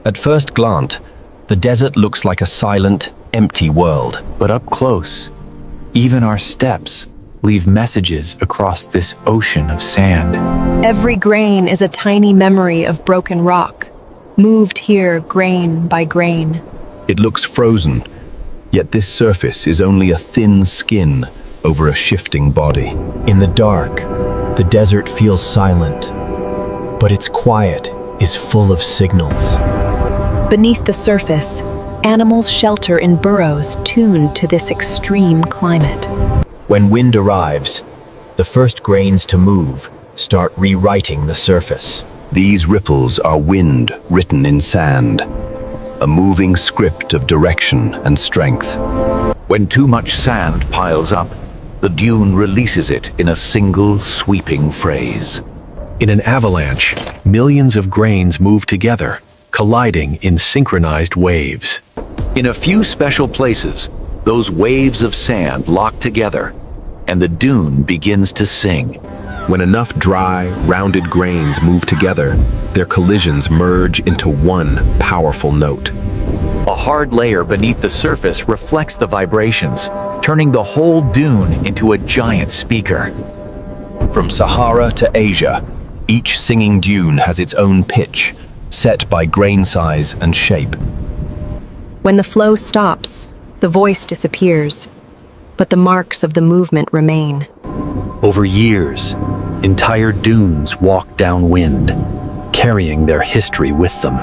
At first glance, the desert looks like a silent, empty world. But up close, even our steps leave messages across this ocean of sand. Every grain is a tiny memory of broken rock, moved here grain by grain. It looks frozen, yet this surface is only a thin skin over a shifting body. In the dark, the desert feels silent, but its quiet is full of signals. Beneath the surface, animals shelter in burrows tuned to this extreme climate. When wind arrives, the first grains to move start rewriting the surface. These ripples are wind written in sand, a moving script of direction and strength. When too much sand piles up, the dune releases it in a single sweeping phrase. In an avalanche, millions of grains move together, colliding in synchronized waves. In a few special places, those waves of sand lock together, and the dune begins to sing. When enough dry, rounded grains move together, their collisions merge into one powerful note. A hard layer beneath the surface reflects the vibrations, turning the whole dune into a giant speaker. From Sahara to Asia, each singing dune has its own pitch, set by grain size and shape. When the flow stops, the voice disappears, but the marks of the movement remain. Over years, entire dunes walk downwind, carrying their history with them.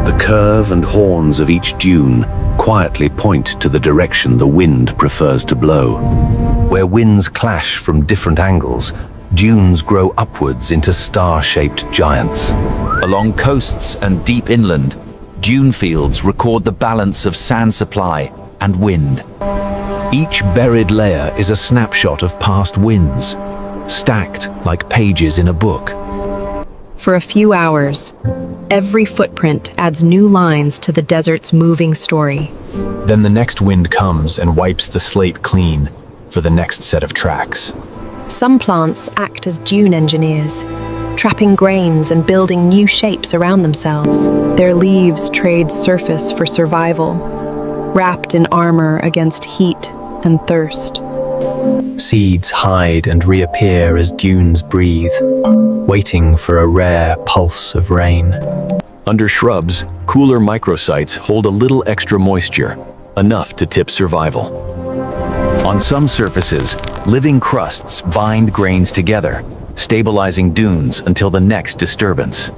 The curve and horns of each dune quietly point to the direction the wind prefers to blow. Where winds clash from different angles, dunes grow upwards into star-shaped giants. Along coasts and deep inland, dune fields record the balance of sand supply and wind. Each buried layer is a snapshot of past winds, stacked like pages in a book. For a few hours, every footprint adds new lines to the desert's moving story. Then the next wind comes and wipes the slate clean for the next set of tracks. Some plants act as dune engineers, trapping grains and building new shapes around themselves. Their leaves trade surface for survival, wrapped in armor against heat and thirst. Seeds hide and reappear as dunes breathe, waiting for a rare pulse of rain. Under shrubs, cooler microsites hold a little extra moisture, enough to tip survival. On some surfaces, living crusts bind grains together, stabilizing dunes until the next disturbance.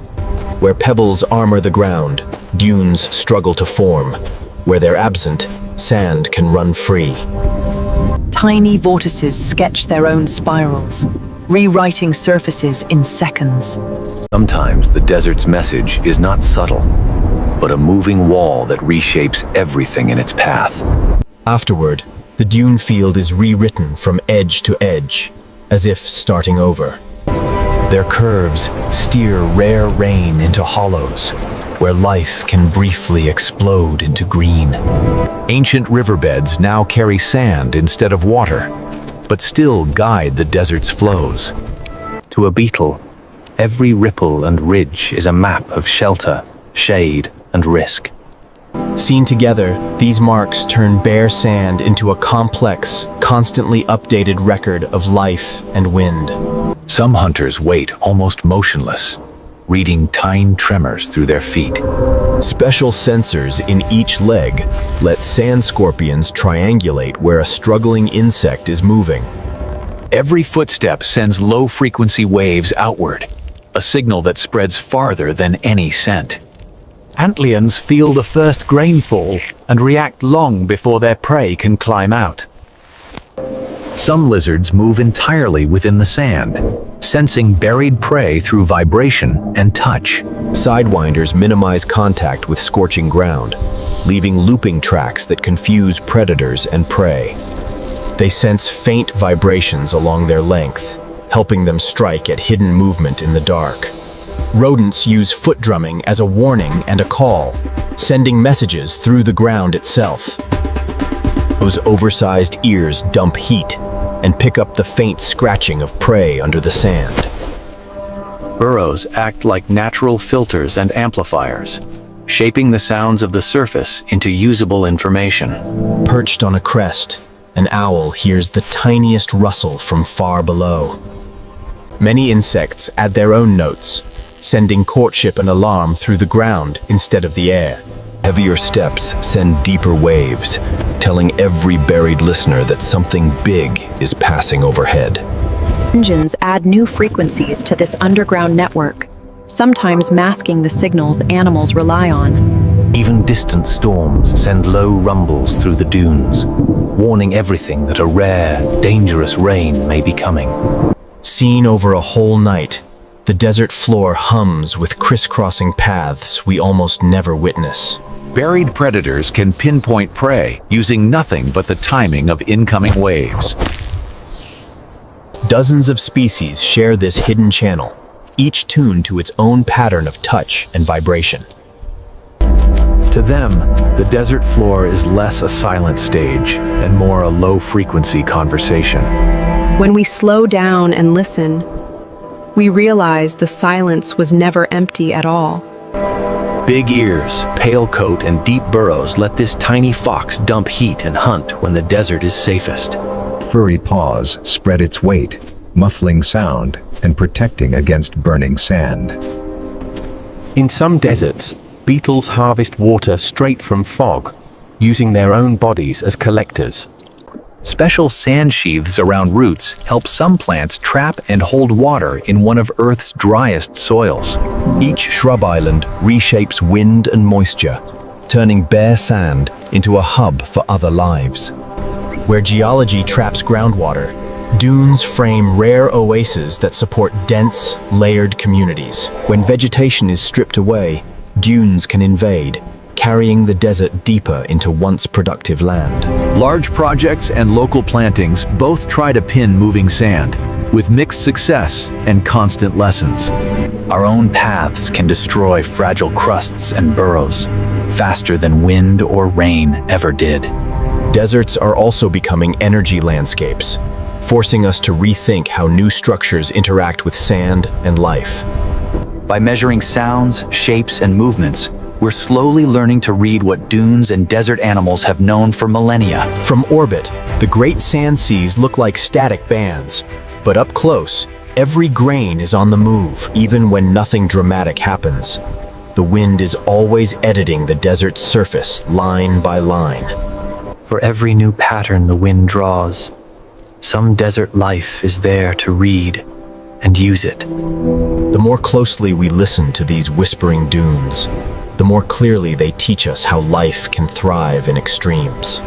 Where pebbles armor the ground, dunes struggle to form. Where they're absent, sand can run free. Tiny vortices sketch their own spirals, rewriting surfaces in seconds. Sometimes the desert's message is not subtle, but a moving wall that reshapes everything in its path. Afterward, the dune field is rewritten from edge to edge, as if starting over. Their curves steer rare rain into hollows, where life can briefly explode into green. Ancient riverbeds now carry sand instead of water, but still guide the desert's flows. To a beetle, every ripple and ridge is a map of shelter, shade, and risk. Seen together, these marks turn bare sand into a complex, constantly updated record of life and wind. Some hunters wait almost motionless, reading tiny tremors through their feet. Special sensors in each leg let sand scorpions triangulate where a struggling insect is moving. Every footstep sends low-frequency waves outward, a signal that spreads farther than any scent. Antlions feel the first grain fall and react long before their prey can climb out. Some lizards move entirely within the sand, sensing buried prey through vibration and touch. Sidewinders minimize contact with scorching ground, leaving looping tracks that confuse predators and prey. They sense faint vibrations along their length, helping them strike at hidden movement in the dark. Rodents use foot drumming as a warning and a call, sending messages through the ground itself. Those oversized ears dump heat and pick up the faint scratching of prey under the sand. Burrows act like natural filters and amplifiers, shaping the sounds of the surface into usable information. Perched on a crest, an owl hears the tiniest rustle from far below. Many insects add their own notes, sending courtship and alarm through the ground instead of the air. Heavier steps send deeper waves, telling every buried listener that something big is passing overhead. Engines add new frequencies to this underground network, sometimes masking the signals animals rely on. Even distant storms send low rumbles through the dunes, warning everything that a rare, dangerous rain may be coming. Seen over a whole night, the desert floor hums with crisscrossing paths we almost never witness. Buried predators can pinpoint prey using nothing but the timing of incoming waves. Dozens of species share this hidden channel, each tuned to its own pattern of touch and vibration. To them, the desert floor is less a silent stage and more a low-frequency conversation. When we slow down and listen, we realize the silence was never empty at all. Big ears, pale coat, and deep burrows let this tiny fox dump heat and hunt when the desert is safest. Furry paws spread its weight, muffling sound and protecting against burning sand. In some deserts, beetles harvest water straight from fog, using their own bodies as collectors. Special sand sheaths around roots help some plants trap and hold water in one of Earth's driest soils. Each shrub island reshapes wind and moisture, turning bare sand into a hub for other lives. Where geology traps groundwater, dunes frame rare oases that support dense, layered communities. When vegetation is stripped away, dunes can invade, carrying the desert deeper into once productive land. Large projects and local plantings both try to pin moving sand, with mixed success and constant lessons. Our own paths can destroy fragile crusts and burrows, faster than wind or rain ever did. Deserts are also becoming energy landscapes, forcing us to rethink how new structures interact with sand and life. By measuring sounds, shapes, and movements, we're slowly learning to read what dunes and desert animals have known for millennia. From orbit, the great sand seas look like static bands, but up close, every grain is on the move, even when nothing dramatic happens. The wind is always editing the desert's surface line by line. For every new pattern the wind draws, some desert life is there to read and use it. The more closely we listen to these whispering dunes, the more clearly they teach us how life can thrive in extremes.